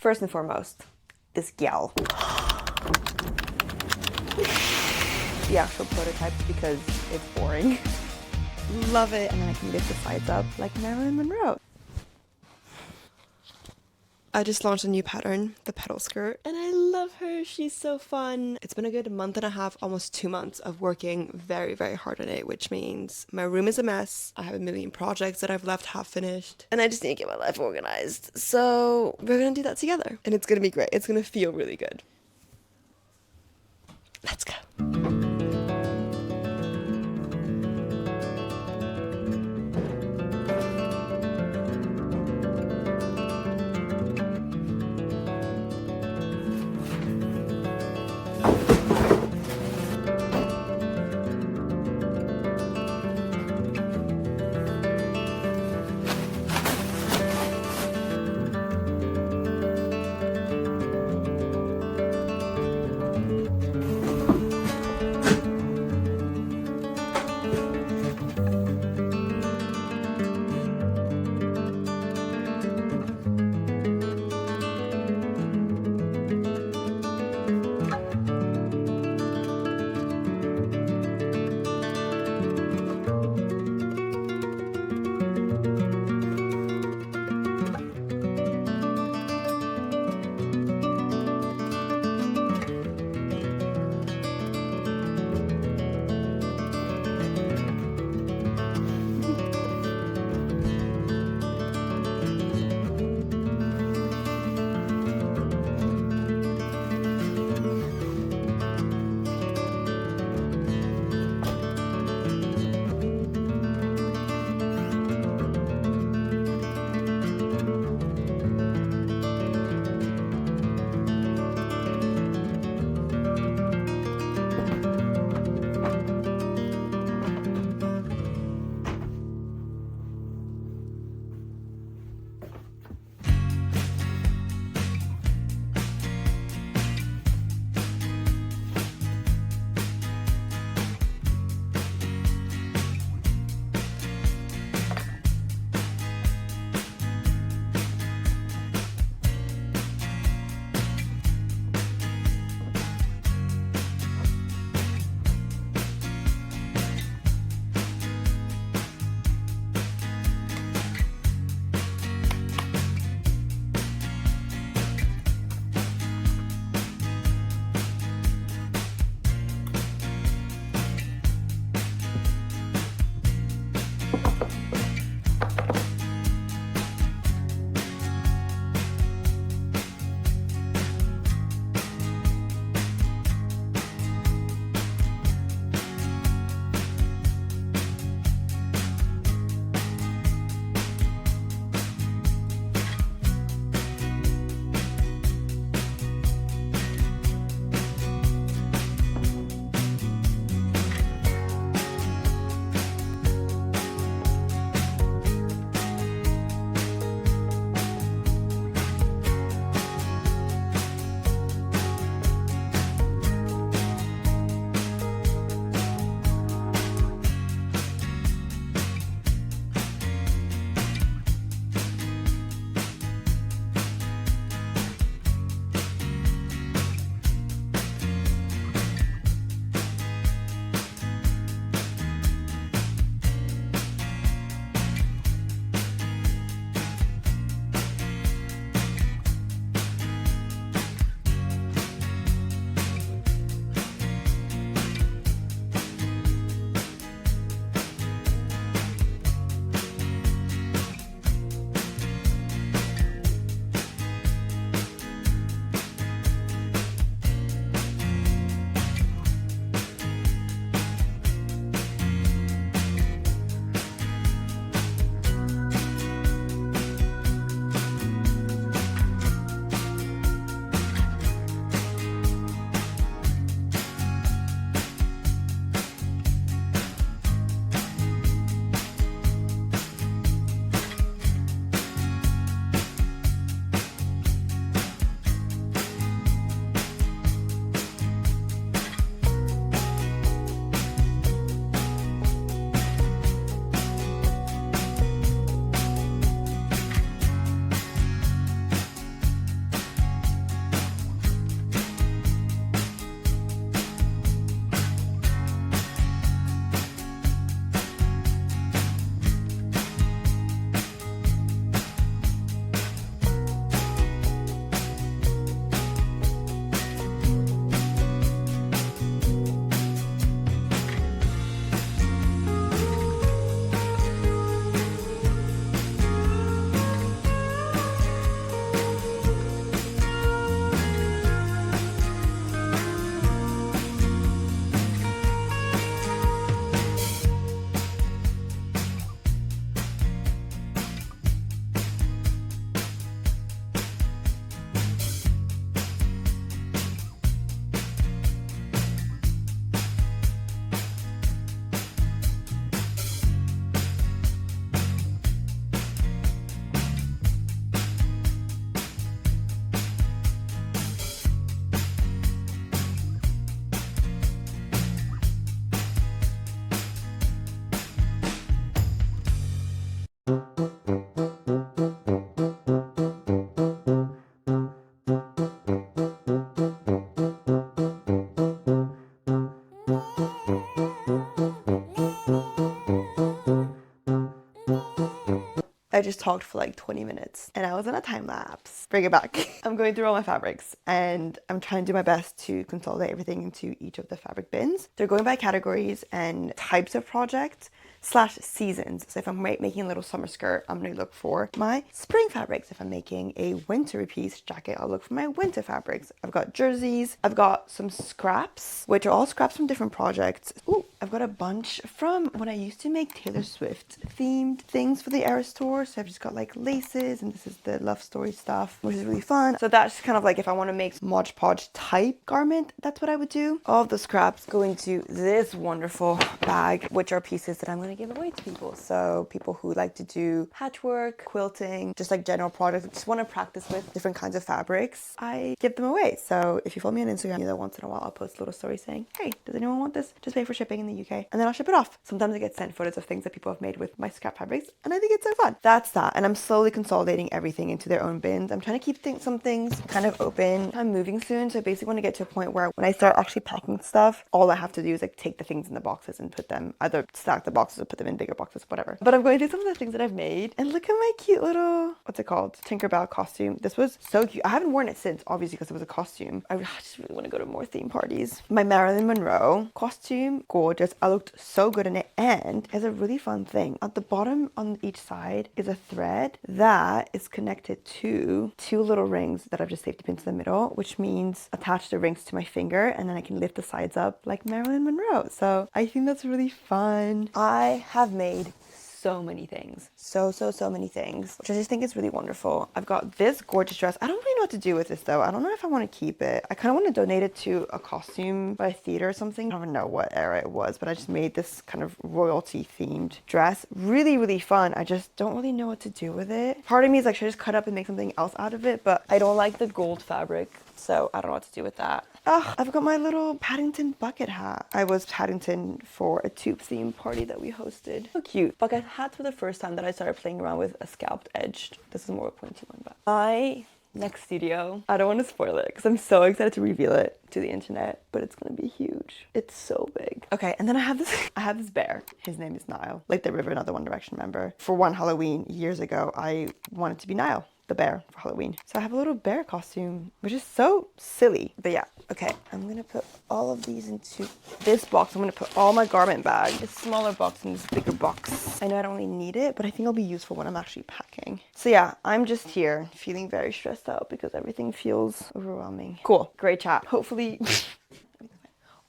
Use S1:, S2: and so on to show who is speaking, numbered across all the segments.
S1: First and foremost, this gal. The actual prototype because it's boring. Love it, and then I can lift the sides up like Marilyn Monroe. I just launched a new pattern, the petal skirt, and I love her. She's so fun. It's been a good month and a half, almost 2 months of working very, very hard on it, which means my room is a mess. I have a million projects that I've left half finished, and I just need to get my life organized. So we're gonna do that together, and it's gonna be great. It's gonna feel really good. Let's go. talked for like 20 minutes and I was in a time lapse. Bring it back. I'm going through all my fabrics and I'm trying to do my best to consolidate everything into each of the fabric bins. They're going by categories and types of projects slash seasons. So if I'm making a little summer skirt, I'm going to look for my spring fabrics. If I'm making a winter piece jacket, I'll look for my winter fabrics. I've got jerseys. I've got some scraps, which are all scraps from different projects. Ooh, I've got a bunch from when I used to make Taylor Swift themed things for the Eras tour. So I've just got like laces, and this is the love story stuff, which is really fun. So that's kind of like if I want to make Mod Podge type garment, that's what I would do. All of the scraps go into this wonderful bag, which are pieces that I'm going to give away to people. So people who like to do patchwork, quilting, just like general projects, just want to practice with different kinds of fabrics, I give them away. So if you follow me on Instagram, you know, once in a while I'll post a little story saying, hey, does anyone want this? Just pay for shipping in the UK, and then I'll ship it off. Sometimes I get sent photos of things that people have made with my scrap fabrics, and I think it's so fun. That's that. And I'm slowly consolidating everything into their own bins. I'm trying to keep some things kind of open. I'm moving soon, so I basically want to get to a point where when I start actually packing stuff, all I have to do is like take the things in the boxes and put them, either stack the boxes or put them in bigger boxes, whatever. But I'm going through some of the things that I've made, and look at my cute little, what's it called? Tinkerbell costume. This was so cute. I haven't worn it since, obviously, because it was a costume. I just really want to go to more theme parties. My Marilyn Monroe costume, gorgeous. I looked so good in it, and it has a really fun thing. At the bottom on each side is a thread that is connected to two little rings that I've just safety pinned to the middle, which means attach the rings to my finger, and then I can lift the sides up like Marilyn Monroe. So I think that's really fun. I have made so many things, so many things, which I just think is really wonderful. I've got this gorgeous dress. I don't really know what to do with this though. I don't know if I want to keep it. I kind of want to donate it to a costume by a theater or something. I don't even know what era it was, but I just made this kind of royalty themed dress. Really fun. I just don't really know what to do with it. Part of me is like, should I just cut up and make something else out of it? But I don't like the gold fabric, so I don't know what to do with that. Oh, I've got my little Paddington bucket hat. I was Paddington for a tube theme party that we hosted. So cute. Bucket hats were the first time that I started playing around with a scalped edged. This is more of a pointy one, but my next studio, I don't want to spoil it because I'm so excited to reveal it to the internet, but it's gonna be huge. It's so big. Okay, and then I have this bear. His name is Niall, like the River, another One Direction member. For one Halloween years ago, I wanted to be Niall the bear for Halloween. So I have a little bear costume, which is so silly. But yeah, okay. I'm gonna put all of these into this box. I'm gonna put all my garment bag, this smaller box and this bigger box. I know I don't really need it, but I think it'll be useful when I'm actually packing. So yeah, I'm just here feeling very stressed out because everything feels overwhelming. Cool, great chat. Hopefully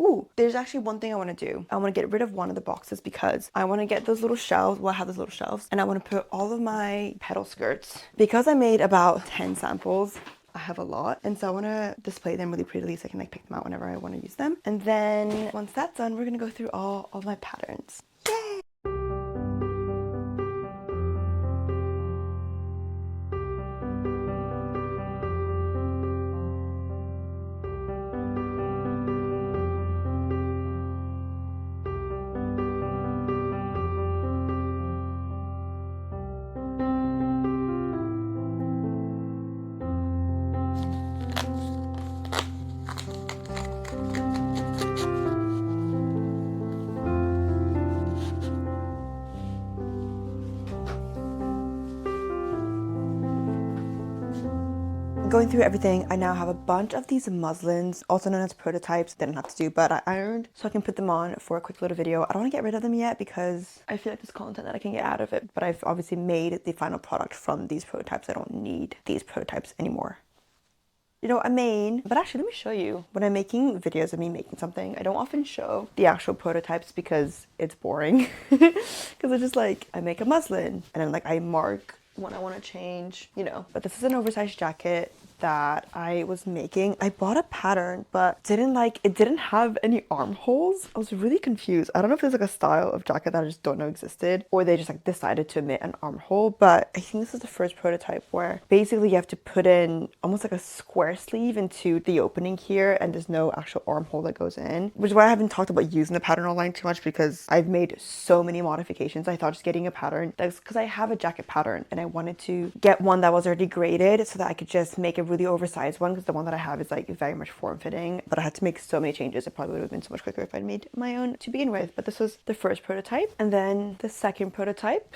S1: ooh, there's actually one thing I want to do. I want to get rid of one of the boxes because I want to get those little shelves. Well, I have those little shelves, and I want to put all of my petal skirts. Because I made about 10 samples, I have a lot, and so I want to display them really prettily so I can like pick them out whenever I want to use them. And then once that's done, we're gonna go through all of my patterns. Yay! Going through everything, I now have a bunch of these muslins, also known as prototypes. Didn't have to do, but I ironed so I can put them on for a quick little video. I don't want to get rid of them yet because I feel like there's content that I can get out of it, but I've obviously made the final product from these prototypes. I don't need these prototypes anymore. You know what I mean? But actually, let me show you. When I'm making videos of me making something, I don't often show the actual prototypes because it's boring. Because it's just like, I make a muslin and then like I mark when I want to change, you know. But this is an oversized jacket that I was making. I bought a pattern, but it didn't have any armholes. I was really confused. I don't know if there's like a style of jacket that I just don't know existed, or they just like decided to omit an armhole, but I think this is the first prototype where basically you have to put in almost like a square sleeve into the opening here, and there's no actual armhole that goes in, which is why I haven't talked about using the pattern online too much, because I've made so many modifications. I thought just getting a pattern, that's because I have a jacket pattern and I wanted to get one that was already graded so that I could just make a really oversized one, because the one that I have is like very much form-fitting, but I had to make so many changes. It probably would have been so much quicker if I'd made my own to begin with. But this was the first prototype, and then the second prototype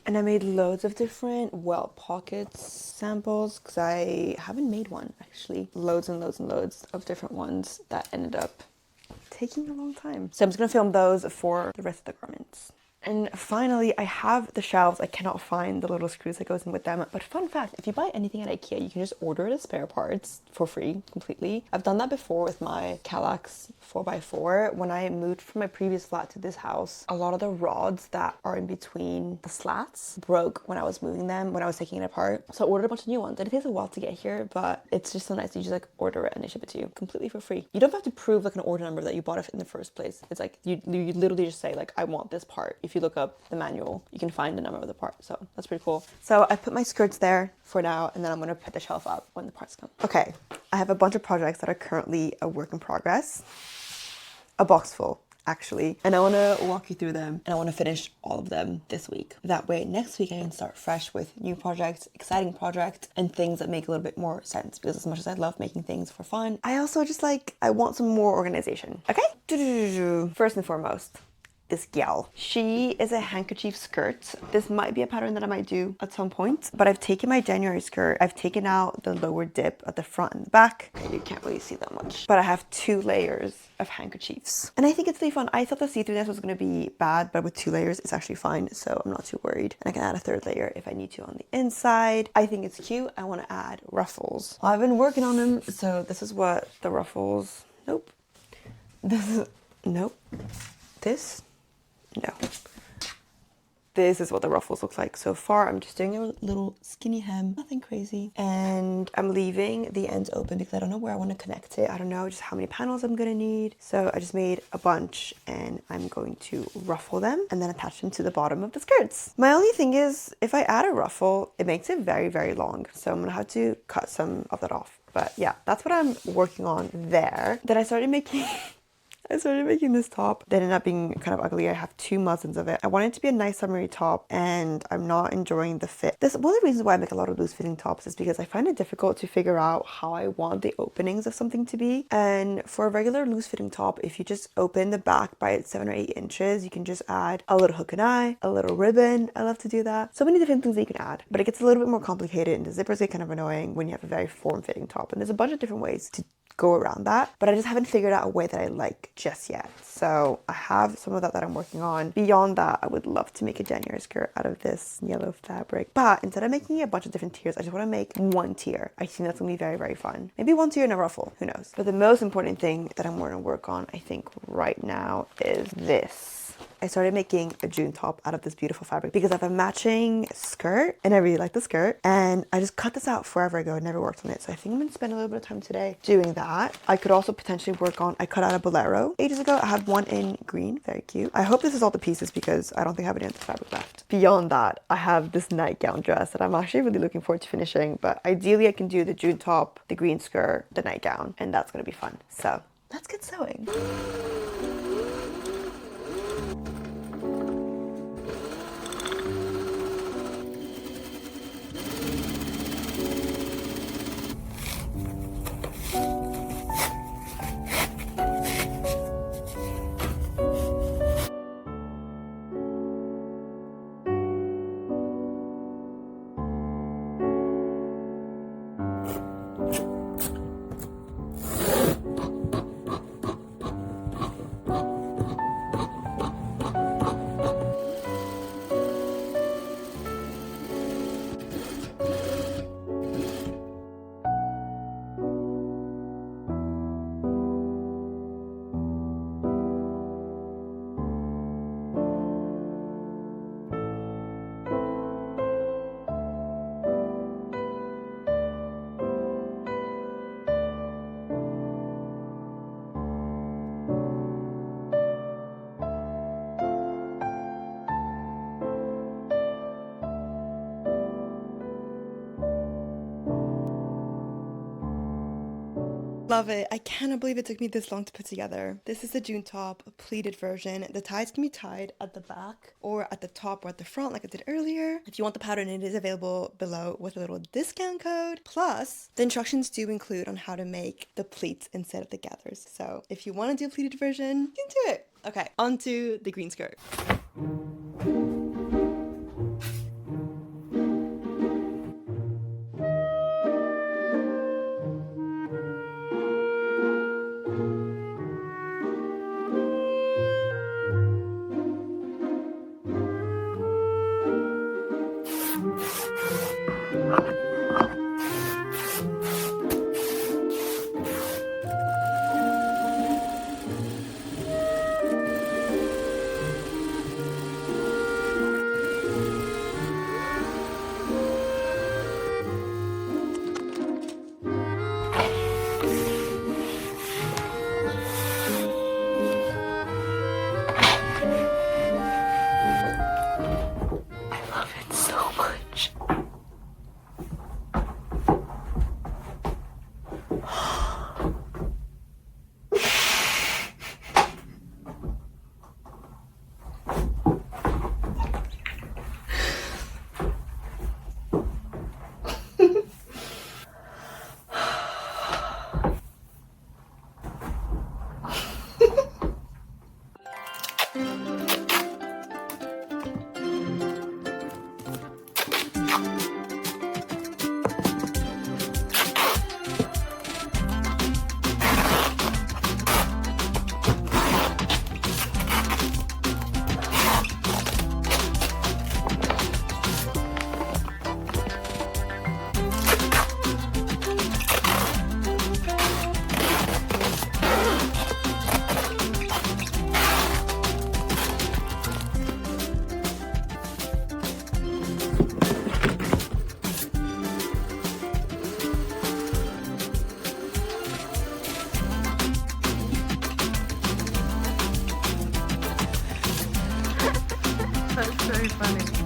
S1: And I made loads of different welt pockets samples because I haven't made one actually. Loads and loads and loads of different ones that ended up taking a long time. So I'm just gonna film those for the rest of the garments. And finally, I have the shelves. I cannot find the little screws that goes in with them. But fun fact, if you buy anything at IKEA, you can just order the spare parts for free completely. I've done that before with my Kallax 4x4. When I moved from my previous flat to this house, a lot of the rods that are in between the slats broke when I was moving them, when I was taking it apart. So I ordered a bunch of new ones. And it takes a while to get here, but it's just so nice. You just like order it and they ship it to you completely for free. You don't have to prove like an order number that you bought it in the first place. It's like you literally just say like, I want this part. If you look up the manual, you can find the number of the part. So that's pretty cool. So I put my skirts there for now, and then I'm going to put the shelf up when the parts come. Okay, I have a bunch of projects that are currently a work in progress. A box full, actually. And I want to walk you through them, and I want to finish all of them this week. That way, next week I can start fresh with new projects, exciting projects, and things that make a little bit more sense. Because as much as I love making things for fun, I also just like, I want some more organization. Okay? First and foremost, this gal. She is a handkerchief skirt. This might be a pattern that I might do at some point, but I've taken my January skirt. I've taken out the lower dip at the front and the back. Okay, you can't really see that much, but I have 2 layers of handkerchiefs. And I think it's really fun. I thought the see-throughness was gonna be bad, but with 2 layers, it's actually fine. So I'm not too worried. And I can add a 3rd layer if I need to on the inside. I think it's cute. I wanna add ruffles. I've been working on them. So this is what the ruffles, nope. This is, nope. This, no. This is what the ruffles look like so far. I'm just doing a little skinny hem, nothing crazy. And I'm leaving the ends open because I don't know where I want to connect it. I don't know just how many panels I'm gonna need. So I just made a bunch and I'm going to ruffle them and then attach them to the bottom of the skirts. My only thing is if I add a ruffle, it makes it very, very long. So I'm gonna have to cut some of that off. But yeah, that's what I'm working on there. Then I started making this top that ended up being kind of ugly. I have 2 muslins of it. I want it to be a nice summery top and I'm not enjoying the fit. This one of the reasons why I make a lot of loose fitting tops is because I find it difficult to figure out how I want the openings of something to be. And for a regular loose fitting top, if you just open the back by 7 or 8 inches, you can just add a little hook and eye, a little ribbon. I love to do that. So many different things that you can add, but it gets a little bit more complicated and the zippers get kind of annoying when you have a very form-fitting top. And there's a bunch of different ways to go around that, but I just haven't figured out a way that I like just yet. So I have some of that I'm working on. Beyond that, I would love to make a January skirt out of this yellow fabric, but instead of making a bunch of different tiers, I just want to make 1 tier. I think that's gonna be very, very fun. Maybe 1 tier and a ruffle, who knows? But the most important thing that I'm going to work on, I think right now, is this. I started making a June top out of this beautiful fabric because I have a matching skirt and I really like the skirt, and I just cut this out forever ago and never worked on it. So I think I'm gonna spend a little bit of time today doing that. I could also potentially work on, I cut out a bolero ages ago. I have one in green, very cute. I hope this is all the pieces because I don't think I have any other fabric left. Beyond that, I have this nightgown dress that I'm actually really looking forward to finishing, but ideally I can do the June top, the green skirt, the nightgown, and that's gonna be fun. So let's get sewing. Love it. I cannot believe it took me this long to put together. This is the June top, a pleated version. The ties can be tied at the back or at the top or at the front like I did earlier. If you want the pattern, it is available below with a little discount code. Plus, the instructions do include on how to make the pleats instead of the gathers. So if you want to do a pleated version, you can do it. Okay, onto the green skirt.
S2: That's so funny.